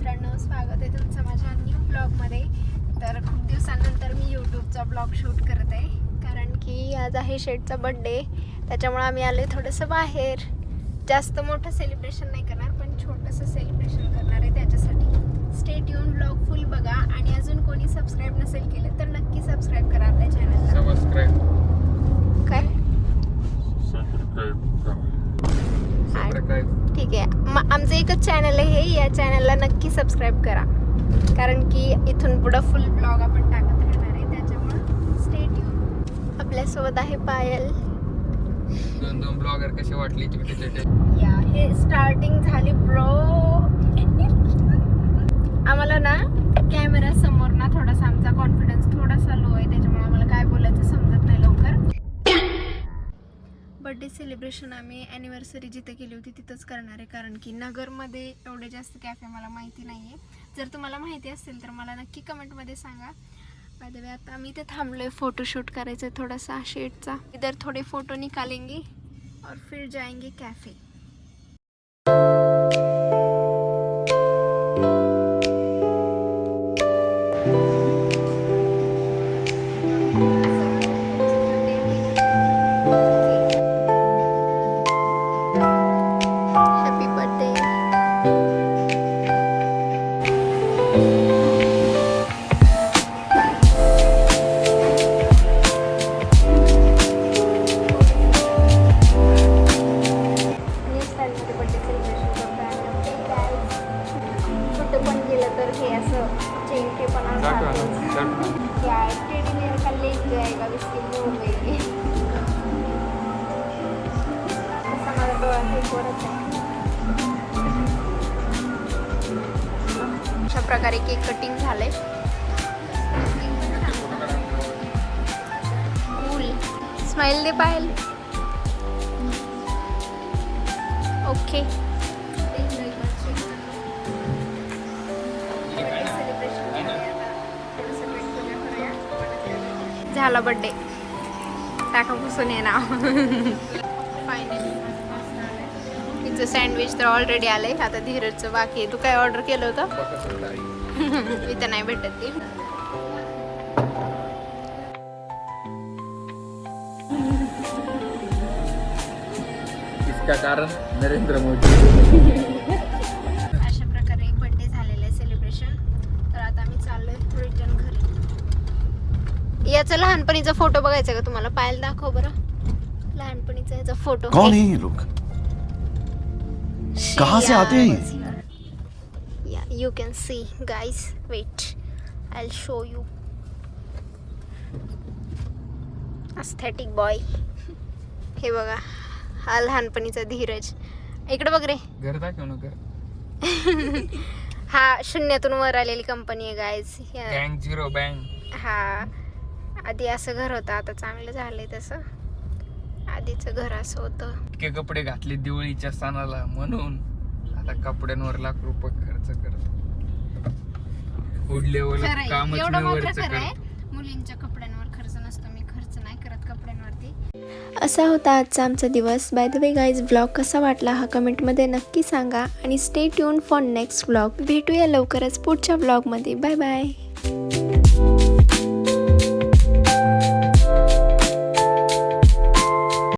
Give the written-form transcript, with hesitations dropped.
मित्रांनो, स्वागत आहे तुमचं माझ्या न्यू ब्लॉगमध्ये. तर खूप दिवसानंतर मी यूट्यूबचा ब्लॉग शूट करत आहे, कारण की आज आहे शेठचा बड्डे. त्याच्यामुळे आम्ही आलो थोडंसं बाहेर. जास्त मोठं सेलिब्रेशन नाही करणार, पण छोटंसं सेलिब्रेशन करणार आहे. त्याच्यासाठी स्टे ट्यून, ब्लॉग फुल बघा. आणि अजून कोणी सबस्क्राईब नसेल केलं तर नक्की सबस्क्राईब करा आपल्या चॅनलला. काय ठीक आहे, आमचं एकच चॅनल आहे हे. या चॅनलला नक्की सबस्क्राईब करा, कारण की इथून पुढं फुल ब्लॉग आपण टाकत राहणार आहे. त्याच्यामुळे स्टे ट्यून. आपल्यासोबत आहे पायल. दोन ब्लॉगर कसे वाटले या हे स्टार्टिंग झाली ब्रो. आम्हाला ना कॅमेरा समोर ना थोडासा आमचा कॉन्फिडन्स थोडासा लो आहे, त्याच्यामुळे आम्हाला काय बोलायचं समजत नाही लवकर. बर्थडे सेलिब्रेशन आम्ही ॲनिव्हर्सरी जिथे केली होती तिथंच करणार आहे, कारण की नगरमध्ये एवढे जास्त कॅफे मला माहिती नाही आहे. जर तुम्हाला माहिती असेल तर मला नक्की कमेंटमध्ये सांगा. बाय द वे आता आम्ही इथे थांबलो आहे, फोटोशूट करायचं आहे थोडासा शेटचा. इधर थोडे फोटो निकालेंगे और फिर जाएंगे कैफ़े. Happy birthday. कुठं पण गेलं तर हे असं चेन के पण टेडी का लेक जाएगा उसके मुंह में. तसा माझा डोळा हे करत आहे. अशा प्रकारे केक कटिंग झालंय. कूल. स्माइल दे पायल. ओके. झाला बर्थडे. टाका पुसून ये ना. फायनली पिझ्झा सँडविच तर ऑलरेडी आले. आता धीरजचं बाकी आहे. तू काय ऑर्डर केलं होतं? इथं नाही भेटत ती. इसका कारण नरेंद्र मोदी. अशा प्रकारे बर्थडे झालेलं आहे सेलिब्रेशन. तर आता आम्ही चाललोय थोडी जण घरी. याचा लहानपणीचा फोटो बघायचा का तुम्हाला? पायल दाखव बरं लहानपणीचा याचा फोटो. कौन है ये लोग? कहाँ से आते हैं? You can see guys, wait, I'll show you. Aesthetic boy. हे बघा, हा लहानपणीचा धीरज. इकडे बघ रे. घर दाखव ना घर. हा शून्यातून वर आलेली कंपनी आहे गाईज. Bank zero bank. हा आधी असं घर होतं, आता चांगलं झालंय तसं. आधीचं घर असं होतं. इतके कपडे घातले दिवाळीच्या सणाला म्हणून आता कपड्यांवर लाख रुपये खर्च करतो. उडल्यावर कामच एवढं नाही मात्र वरचं खरं आहे. करत. मुलींच्या कपड्यांवर खर्च नसतो. मी खर्च नाही करत कपड्यांवरती. असा होता आजचा आमचा दिवस. By the way guys, blog कसा वाटला हा कमेंटमध्ये नक्की सांगा. आणि stay tune for next blog. भेटूया लवकरच पुढच्या ब्लॉगमध्ये. Bye bye.